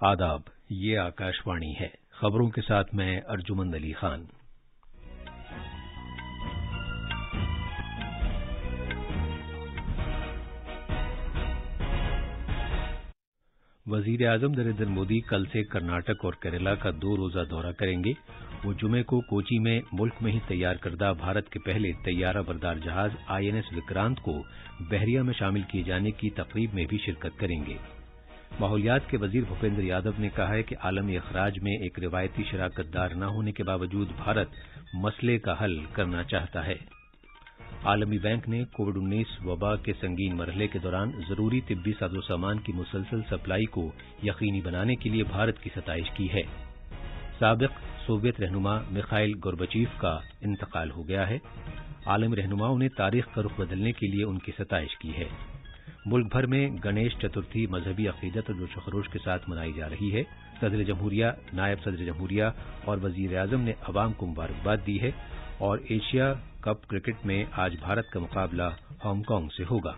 आदाब, ये आकाशवाणी है। खबरों के साथ मैं अर्जुमंद अली खान। वजीर आजम नरेंद्र मोदी कल से कर्नाटक और केरला का 2 रोजा दौरा करेंगे। वो जुमे को कोची में मुल्क में ही तैयार करदा भारत के पहले तैयारा बरदार जहाज INS विक्रांत को बहरिया में शामिल किए जाने की तकरीब में भी शिरकत करेंगे। माहौलियात के वजीर भूपेंद्र यादव ने कहा है कि आलमी अखराज में एक रिवायती शराकतदार न होने के बावजूद भारत मसले का हल करना चाहता है। आलमी बैंक ने कोविड-19 वबा के संगीन मरहले के दौरान जरूरी तिब्बी साजो-सामान की मुसलसल सप्लाई को यकीनी बनाने के लिए भारत की सताइश की है। साबिक सोवियत रहनुमा मिखाइल गोर्बचीव का इंतकाल हो गया है। आलमी रहनुमाओं ने तारीख का रुख बदलने के लिए उनकी सताइश की है। मुल्क भर में गणेश चतुर्थी मजहबी अकीदत और जोश खरोश के साथ मनाई जा रही है। सदर जमहूरिया, नायब सदर जमहूरिया और वजीर आजम ने अवाम को मुबारकबाद दी है और एशिया कप क्रिकेट में आज भारत का मुकाबला हांगकांग से होगा।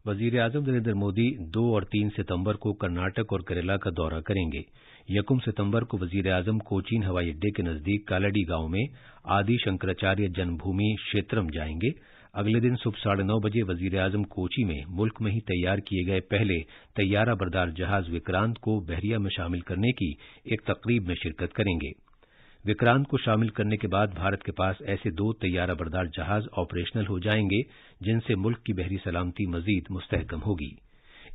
वजीर आजम नरेंद्र मोदी 2 और 3 सितंबर को कर्नाटक और केरला का दौरा करेंगे। 1 सितंबर को वजीर आजम कोचीन हवाई अड्डे के नजदीक कालाडी गांव में आदि शंकराचार्य जन्मभूमि क्षेत्रम जाएंगे। अगले दिन सुबह 9:30 बजे वजीर आजम कोची में मुल्क में ही तैयार किए गए पहले तैयारा बरदार जहाज विक्रांत को बहरिया में शामिल करने की एक तकरीब में शिरकत करेंगे। विक्रांत को शामिल करने के बाद भारत के पास ऐसे 2 तैयारा बरदार जहाज ऑपरेशनल हो जाएंगे जिनसे मुल्क की बहरी सलामती मजीद मुस्तहकम होगी।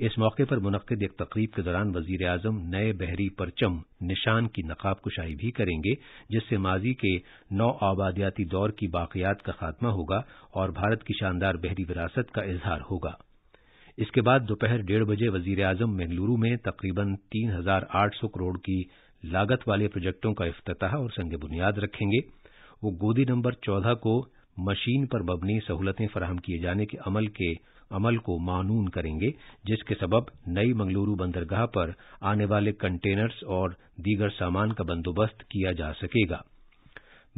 इस मौके पर मुनक्किद एक तकरीब के दौरान वजीर आजम नए बहरी परचम निशान की नकाब कुशाई भी करेंगे, जिससे माजी के नौ आबादियाती दौर की बाकियात का खात्मा होगा और भारत की शानदार बहरी विरासत का इजहार होगा। इसके बाद दोपहर 1:30 बजे वजीर आजम बेंगलुरु में तकरीबन 3,800 करोड़ की लागत वाले प्रोजेक्टों का इफ्तिताह और संग बुनियाद रखेंगे। वो गोदी नंबर 14 को मशीन पर मबनी सहूलतें फराहम किए जाने के अमल को मानून करेंगे, जिसके सबब नई मंगलुरु बंदरगाह पर आने वाले कंटेनर्स और दीगर सामान का बंदोबस्त किया जा सकेगा।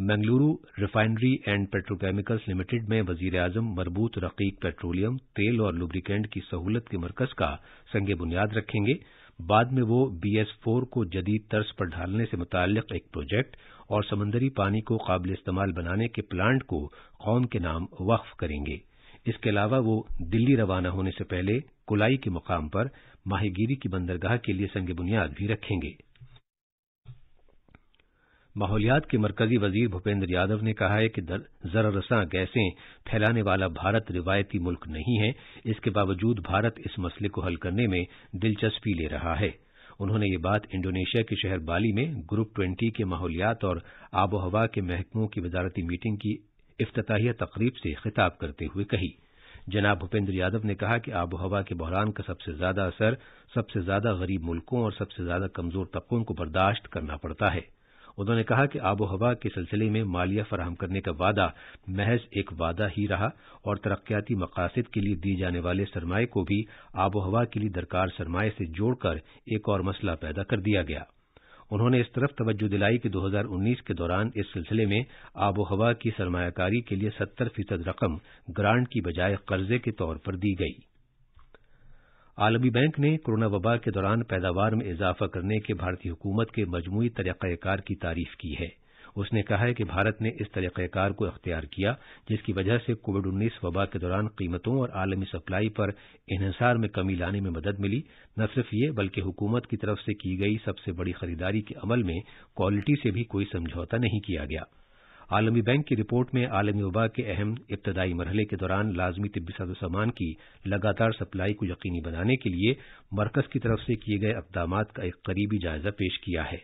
Mangaluru refinery and petrochemicals limited में वजीर आजम मरबूत रकीक पेट्रोलियम, तेल और लुब्रिकेंट की सहूलत के मरकज का संग बुनियाद रखेंगे। बाद में वो BS4 को जदीद तर्ज पर ढालने से मुताल्लिक एक प्रोजेक्ट और समंदरी पानी को काबिल इस्तेमाल बनाने के प्लांट को कौम के नाम वक्फ करेंगे। इसके अलावा वो दिल्ली रवाना होने से पहले कुलाई के मुकाम पर माहीगीरी की बंदरगाह के लिए संग बुनियाद भी रखेंगे। माहौलियात के मरकजी वजीर भूपेंद्र यादव ने कहा है कि जररसां गैसें फैलाने वाला भारत रिवायती मुल्क नहीं है। इसके बावजूद भारत इस मसले को हल करने में दिलचस्पी ले रहा है। उन्होंने ये बात इंडोनेशिया के शहर बाली में ग्रुप 20 के माहौलियात और आबो हवा के महकमों की वजारती मीटिंग की इफ्तिताहिया तकरीब से खिताब करते हुए कही। जनाब भूपेंद्र यादव ने कहा कि आबो हवा के बहरान का सबसे ज्यादा असर सबसे ज्यादा गरीब मुल्कों और सबसे ज्यादा कमजोर तबकों को बर्दाश्त करना पड़ता है। उन्होंने कहा कि आबो हवा के सिलसिले में मालिया फराहम करने का वादा महज एक वादा ही रहा और तरक्याती मकासद के लिए दिए जाने वाले सरमाए को भी आबो हवा के लिए दरकार सरमाए से जोड़कर एक और मसला पैदा कर दिया गया। उन्होंने इस तरफ तवज्जो दिलाई कि 2019 के दौरान इस सिलसिले में आबो हवा की सरमायाकारी के लिए 70% रकम ग्रांट की बजाय कर्जे के तौर पर दी गई। आलमी बैंक ने कोरोना वबा के दौरान पैदावार में इजाफा करने के भारतीय हुकूमत के मजमूई तरीक़ाकार की तारीफ की है। उसने कहा है कि भारत ने इस तरीक़ाकार को इख्तियार किया जिसकी वजह से कोविड-19 वबा के दौरान कीमतों और आलमी सप्लाई पर इन्हिसार में कमी लाने में मदद मिली। न सिर्फ ये बल्कि हुकूमत की तरफ से की गई सबसे बड़ी खरीदारी के अमल में क्वालिटी से भी कोई समझौता नहीं किया गया। आलमी बैंक की रिपोर्ट में आलमी वबा के अहम इब्तदाई मरहले के दौरान लाजमी तिब्बी साजो-सामान की लगातार सप्लाई को यकीनी बनाने के लिए मरकज की तरफ से किए गए इक़दामात का एक करीबी जायजा पेश किया है।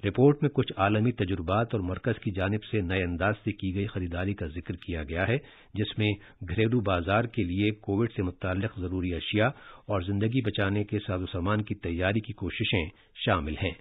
रिपोर्ट में कुछ आलमी तजुर्बात और मरकज की जानिब से नए अंदाज से की गई खरीदारी का जिक्र किया गया है, जिसमें घरेलू बाजार के लिए कोविड से मुताल्लिक जरूरी अशिया और जिंदगी बचाने के साजो-सामान की तैयारी की कोशिशें शामिल हैं।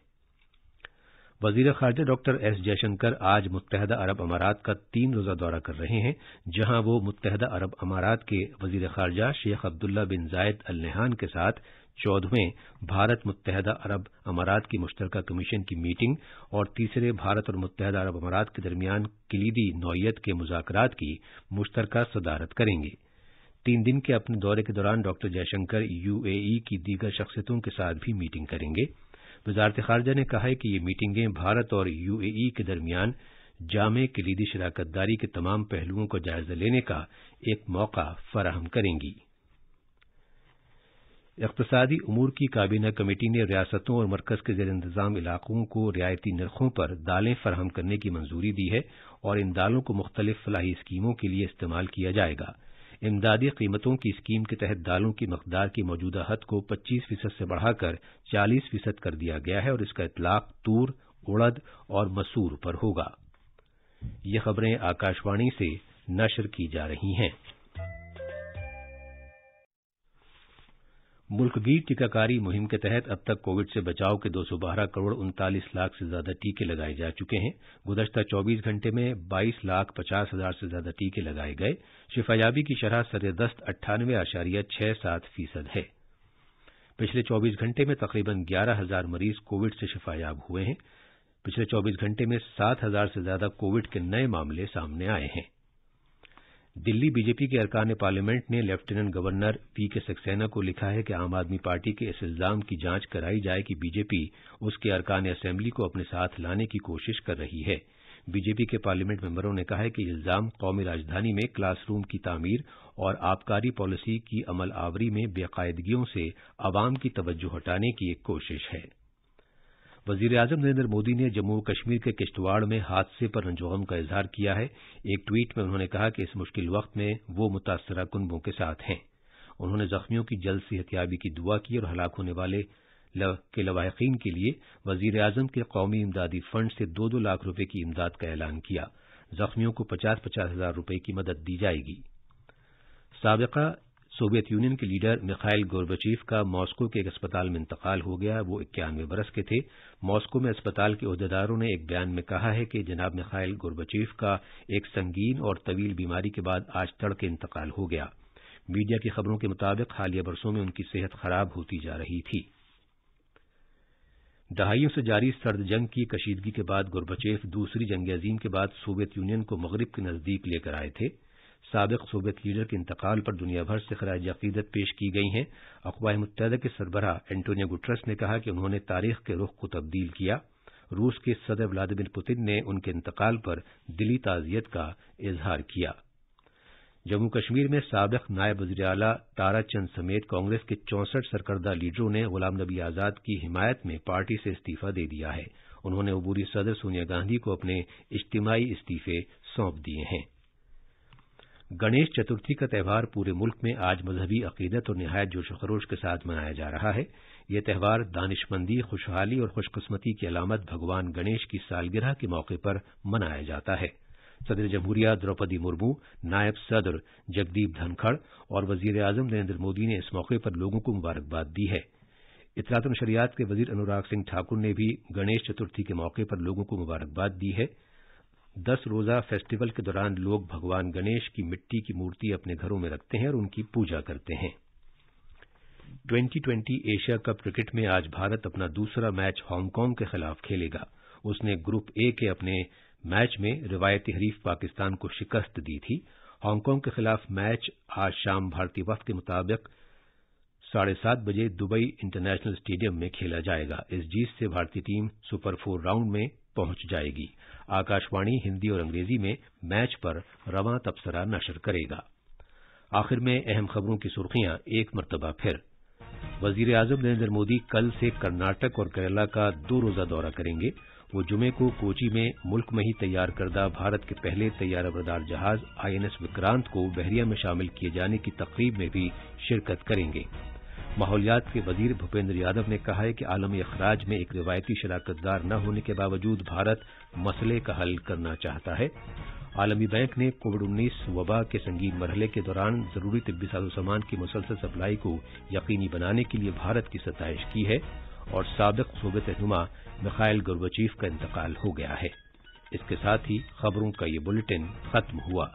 वजीर खारजा डॉक्टर एस जयशंकर आज मुत्तहदा अरब अमारात का 3 रोजा दौरा कर रहे हैं, जहां वो मुत्तहदा अरब अमारात के वजीर खारजा शेख अब्दुल्ला बिन जायद अल नहयान के साथ 14वें भारत मुत्तहदा अरब अमारात की मुश्तरका कमीशन की मीटिंग और तीसरे भारत और मुत्तहदा अरब अमारात के दरमियान कलीदी नौइयत के मुज़ाकरात की मुश्तरका सदारत करेंगे। 3 दिन के अपने दौरे के दौरान डॉक्टर जयशंकर UAE की दीगर शख्सियतों के साथ भी मीटिंग करेंगे। वजारत खारजा ने कहा है कि ये मीटिंगें भारत और UAE के दरमियान जामे कलीदी शराकतदारी के तमाम पहलुओं का जायजा लेने का एक मौका फराहम करेंगी। इक़्तिसादी उमूर की काबीना कमेटी ने रियासतों और मरकज के ज़ेर इंतज़ाम इलाकों को रियायती नरखों पर दालें फराहम करने की मंजूरी दी है और इन दालों को मुख्तलिफ फलाही स्कीमों के लिए इस्तेमाल किया जाएगा। इमदादी कीमतों की स्कीम के तहत दालों की मकदार की मौजूदा हद को 25% से बढ़ाकर 40% कर दिया गया है और इसका इतलाक तूर, उड़द और मसूर पर होगा। ये खबरें आकाशवाणी से नशर की जा रही हैं। मुल्कगीर टीकाकारी मुहिम के तहत अब तक कोविड से बचाव के 212 करोड़ 39 लाख से ज्यादा टीके लगाए जा चुके हैं। गुज़श्ता 24 घंटे में 22,50,000 से ज्यादा टीके लगाए गए। शिफायाबी की शरह सरेदस्त 98.67% है। पिछले 24 घंटे में तकरीबन 11,000 मरीज कोविड से शिफायाब हुए हैं। पिछले 24 घंटे में 7,000 से ज्यादा कोविड के नए मामले सामने आए हैं। दिल्ली बीजेपी के अरकान पार्लियामेंट ने लेफ्टिनेंट गवर्नर पीके सक्सेना को लिखा है कि आम आदमी पार्टी के इस इल्जाम की जांच कराई जाए कि बीजेपी उसके अरकान असेंबली को अपने साथ लाने की कोशिश कर रही है। बीजेपी के पार्लियामेंट मेंबरों ने कहा है कि इल्जाम कौमी राजधानी में क्लासरूम की तामीर और आबकारी पॉलिसी की अमल आवरी में बेकायदगियों से अवाम की तवज्जो हटाने की एक कोशिश है। वज़ीर-ए-आज़म नरेंद्र मोदी ने जम्मू कश्मीर के किश्तवाड़ में हादसे पर रंजोगम का इजहार किया है। एक ट्वीट में उन्होंने कहा कि इस मुश्किल वक्त में वो मुतासरा कुनबों के साथ हैं। उन्होंने जख्मियों की जल्द सेहतयाबी की दुआ की और हलाक होने वाले के लवाहिकीन के लिए वज़ीर-ए-आज़म के कौमी इमदादी फंड से 2-2 लाख रुपए की इमदाद का ऐलान किया। जख्मियों को 50-50 हजार रुपए की मदद दी जाएगी। साबिका सोवियत यूनियन के लीडर मिखाइल गोर्बाचेव का मॉस्को के एक अस्पताल में इंतकाल हो गया। वो 91 बरस के थे। मॉस्को में अस्पताल के ओहदेदारों ने एक बयान में कहा है कि जनाब मिखाइल गोर्बाचेव का एक संगीन और तवील बीमारी के बाद आज तड़के इंतकाल हो गया। मीडिया की खबरों के मुताबिक हालिया बरसों में उनकी सेहत खराब होती जा रही थी। दहाइयों से जारी सर्द जंग की कशीदगी के बाद गोर्बाचेव दूसरी जंग अजीम के बाद सोवियत यूनियन को मगरिब के नजदीक लेकर आए थे। साबिक सोवियत लीडर के इंतकाल पर दुनिया भर से खराज अकीदत पेश की गई हैं। अक़वाम मुत्तहिदा के सरबराह एंटोनियो गुटरस ने कहा कि उन्होंने तारीख के रुख को तब्दील किया। रूस के सदर व्लादिमीर पुतिन ने उनके इंतकाल पर दिली ताज़ियत का इजहार किया। जम्मू कश्मीर में साबिक नायब वज़ीर आला तारा चंद समेत कांग्रेस के 64 सरकर्दा लीडरों ने गुलाम नबी आजाद की हिमायत में पार्टी से इस्तीफा दे दिया है। उन्होंने अबूरी सदर सोनिया गांधी को अपने इज्तिमाई इस्तीफे सौंप दिए हैं। गणेश चतुर्थी का त्यौहार पूरे मुल्क में आज मजहबी अकीदत और निहायत जोश खरोश के साथ मनाया जा रहा है। यह त्यौहार दानिशमंदी, खुशहाली और खुशकिस्मती की अलामत भगवान गणेश की सालगिरह के मौके पर मनाया जाता है। सदर जमहूरिया द्रौपदी मुर्मू, नायब सदर जगदीप धनखड़ और वज़ीर-ए-आज़म नरेंद्र मोदी ने इस मौके पर लोगों को मुबारकबाद दी है। इत्तलात और नशरियात के वज़ीर अनुराग सिंह ठाकुर ने भी गणेश चतुर्थी के मौके पर लोगों को मुबारकबाद दी है। 10 रोजा फेस्टिवल के दौरान लोग भगवान गणेश की मिट्टी की मूर्ति अपने घरों में रखते हैं और उनकी पूजा करते हैं। 2020 एशिया कप क्रिकेट में आज भारत अपना दूसरा मैच हांगकांग के खिलाफ खेलेगा। उसने ग्रुप ए के अपने मैच में रिवायती हरीफ पाकिस्तान को शिकस्त दी थी। हांगकांग के खिलाफ मैच आज शाम भारतीय वक्त के मुताबिक 7:30 बजे दुबई इंटरनेशनल स्टेडियम में खेला जाएगा। इस जीत से भारतीय टीम सुपर 4 राउंड में पहुंच जाएगी। आकाशवाणी हिंदी और अंग्रेजी में मैच पर रवां तबसरा नशर करेगा। आखिर में अहम खबरों की सुर्खियां एक मरतबा फिर। वज़ीर-ए-आज़म नरेंद्र मोदी कल से कर्नाटक और केरला का 2 रोजा दौरा करेंगे। वो जुमे को कोची में मुल्क में ही तैयार करदा भारत के पहले तैयाराबरदार जहाज INS विक्रांत को बहरिया में शामिल किए जाने की तकरीब में भी शिरकत करेंगे। माहौलियात के वजीर भूपेंद्र यादव ने कहा है कि आलमी अखराज में एक रिवायती शराकतदार न होने के बावजूद भारत मसले का हल करना चाहता है। आलमी बैंक ने कोविड-19 वबा के संगीन मरहले के दौरान जरूरी तिब्बी साजो-सामान की मुसलसल सप्लाई को यकीनी बनाने के लिए भारत की सताइश की है। और साबिक सोवियत रहनुमा मिखाइल गोर्बाचेव का इंतकाल हो गया है। इसके साथ ही खबरों का ये बुलेटिन खत्म हुआ।